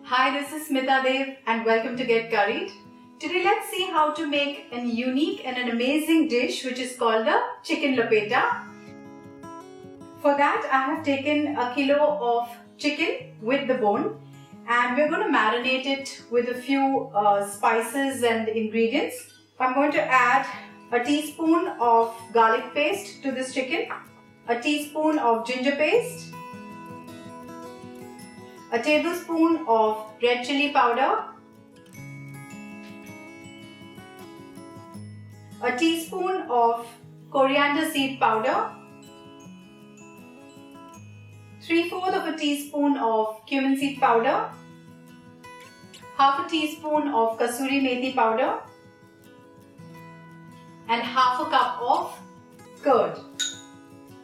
Hi, this is Smita Dev and welcome to Get Curried. Today let's see how to make an unique and an amazing dish which is called the chicken lapeta. For that I have taken a kilo of chicken with the bone and we're going to marinate it with a few spices and ingredients. I'm going to add a teaspoon of garlic paste to this chicken, a teaspoon of ginger paste, a tablespoon of red chili powder, a teaspoon of coriander seed powder, 3/4 of a teaspoon of cumin seed powder, half a teaspoon of kasuri methi powder, and half a cup of curd.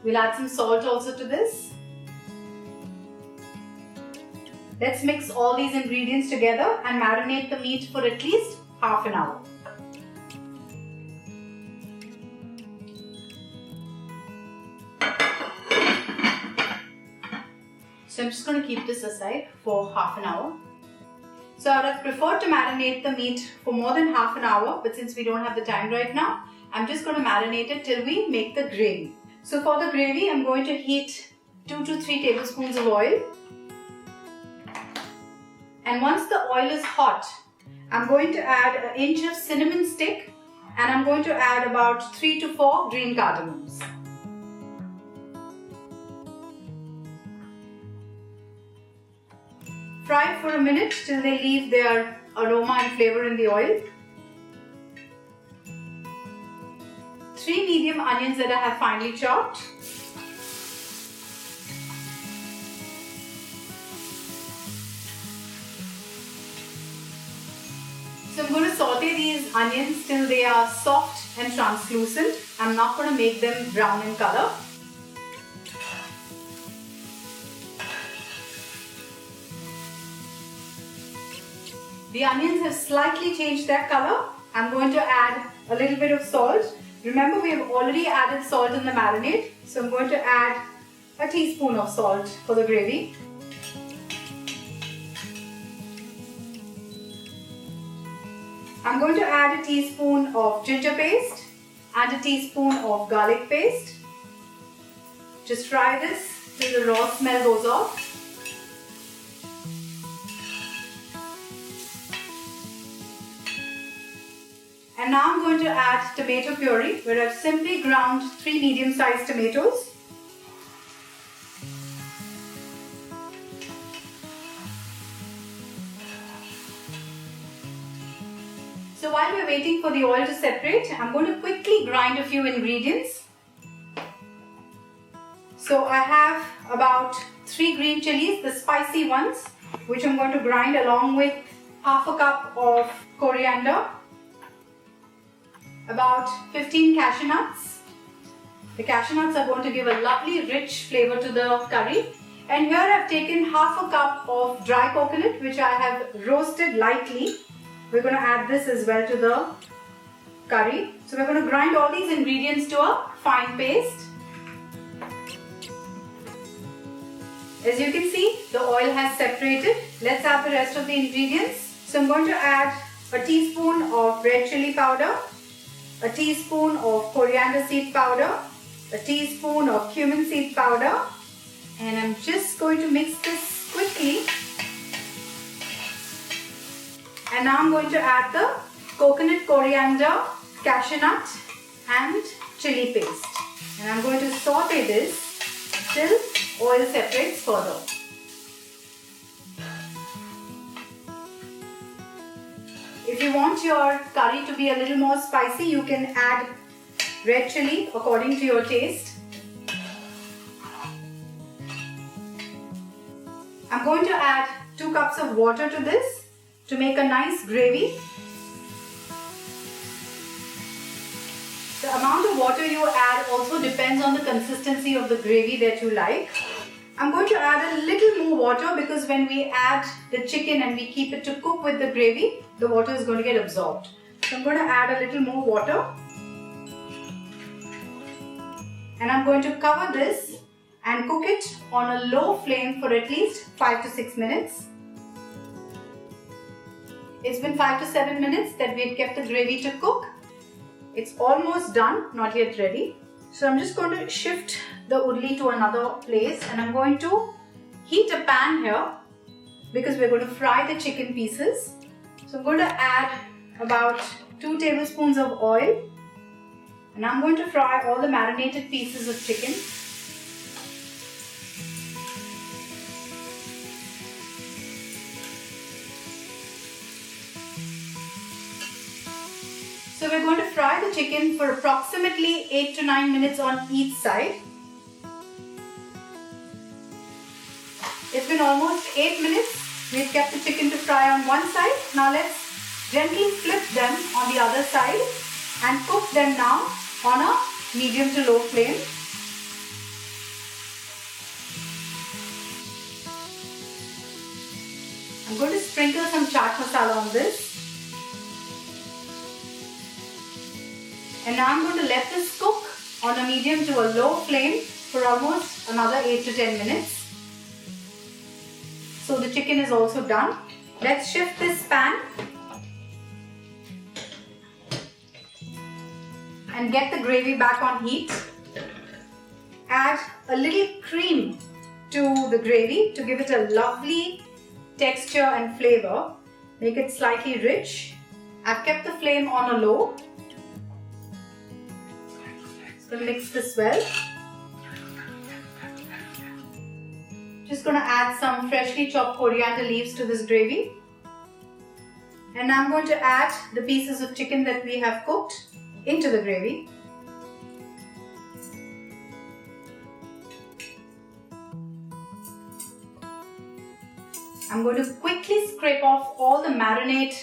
We'll add some salt also to this. Let's mix all these ingredients together and marinate the meat for at least half an hour. So I'm just going to keep this aside for half an hour. So I would have preferred to marinate the meat for more than half an hour, but since we don't have the time right now, I'm just going to marinate it till we make the gravy. So for the gravy, I'm going to heat 2 to 3 tablespoons of oil. And once the oil is hot, I'm going to add an inch of cinnamon stick and I'm going to add about 3 to 4 green cardamoms. Fry for a minute till they leave their aroma and flavor in the oil. 3 medium onions that I have finely chopped. So I'm going to saute these onions till they are soft and translucent. I'm not going to make them brown in color. The onions have slightly changed their color. I'm going to add a little bit of salt. Remember, we have already added salt in the marinade. So I'm going to add a teaspoon of salt for the gravy. I'm going to add a teaspoon of ginger paste and a teaspoon of garlic paste. Just fry this till the raw smell goes off. And now I'm going to add tomato puree, where I've simply ground 3 medium-sized tomatoes. So while we're waiting for the oil to separate, I'm going to quickly grind a few ingredients. So I have about 3 green chilies, the spicy ones, which I'm going to grind along with half a cup of coriander, about 15 cashew nuts. The cashew nuts are going to give a lovely rich flavor to the curry. And here I've taken half a cup of dry coconut, which I have roasted lightly. We're going to add this as well to the curry. So we're going to grind all these ingredients to a fine paste. As you can see, the oil has separated. Let's add the rest of the ingredients. So I'm going to add a teaspoon of red chili powder, a teaspoon of coriander seed powder, a teaspoon of cumin seed powder, and I'm just going to mix this quickly. And now I'm going to add the coconut, coriander, cashew nut and chili paste. And I'm going to saute this till oil separates further. If you want your curry to be a little more spicy, you can add red chili according to your taste. I'm going to add 2 cups of water to this to make a nice gravy. The amount of water you add also depends on the consistency of the gravy that you like. I'm going to add a little more water because when we add the chicken and we keep it to cook with the gravy, the water is going to get absorbed. So I'm going to add a little more water. And I'm going to cover this and cook it on a low flame for at least 5 to 6 minutes. It's been 5 to 7 minutes that we've kept the gravy to cook. It's almost done, not yet ready. So I'm just going to shift the udli to another place and I'm going to heat a pan here because we're going to fry the chicken pieces. So I'm going to add about 2 tablespoons of oil and I'm going to fry all the marinated pieces of chicken. So we're going to fry the chicken for approximately 8 to 9 minutes on each side. It's been almost 8 minutes. We've kept the chicken to fry on one side. Now let's gently flip them on the other side and cook them now on a medium to low flame. I'm going to sprinkle some chaat masala on this. And now I'm going to let this cook on a medium to a low flame for almost another 8 to 10 minutes. So the chicken is also done. Let's shift this pan and get the gravy back on heat. Add a little cream to the gravy to give it a lovely texture and flavor. Make it slightly rich. I've kept the flame on a low. So mix this well. Just going to add some freshly chopped coriander leaves to this gravy. And I'm going to add the pieces of chicken that we have cooked into the gravy. I'm going to quickly scrape off all the marinade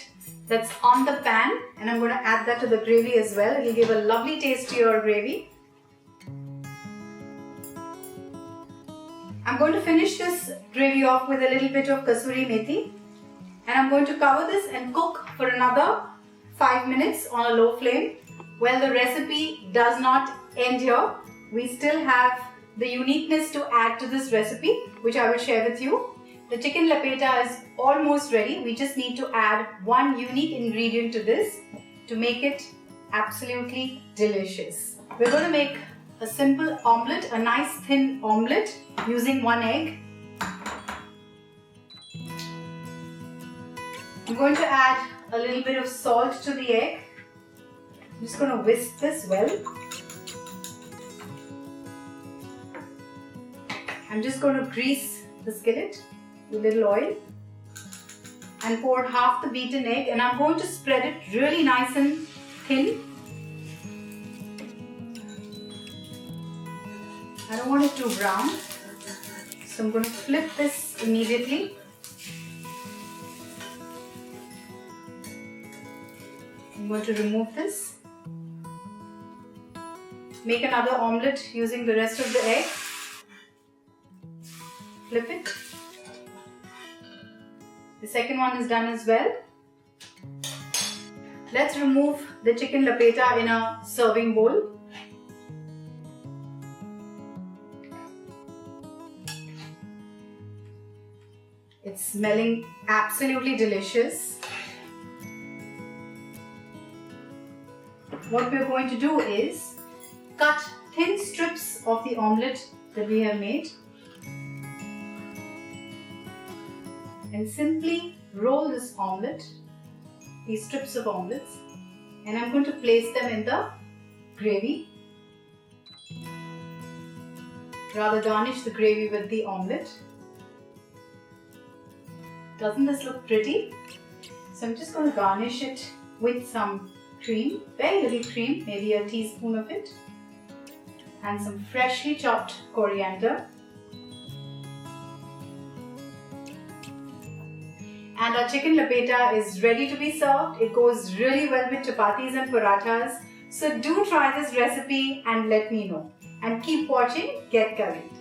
that's on the pan and I'm going to add that to the gravy as well. It will give a lovely taste to your gravy. I'm going to finish this gravy off with a little bit of kasuri methi and I'm going to cover this and cook for another 5 minutes on a low flame. Well, the recipe does not end here. We still have the uniqueness to add to this recipe, which I will share with you. The chicken lapeta is almost ready. We just need to add one unique ingredient to this to make it absolutely delicious. We're going to make a simple omelette, a nice thin omelette using 1 egg. I'm going to add a little bit of salt to the egg. I'm just going to whisk this well. I'm just going to grease the skillet with a little oil and pour half the beaten egg and I'm going to spread it really nice and thin. I don't want it too brown, so I'm going to flip this immediately. I'm going to remove this. Make another omelette using the rest of the egg. Flip it. The second one is done as well. Let's remove the chicken lapeta in a serving bowl. It's smelling absolutely delicious. What we're going to do is cut thin strips of the omelette that we have made and simply roll this omelette, these strips of omelettes, and I'm going to place them in the gravy. Rather garnish the gravy with the omelette. Doesn't this look pretty? So I'm just going to garnish it with some cream, very little cream, maybe a teaspoon of it, and some freshly chopped coriander. And our chicken lapeta is ready to be served. It goes really well with chapatis and parathas. So do try this recipe and let me know. And keep watching Get Curried.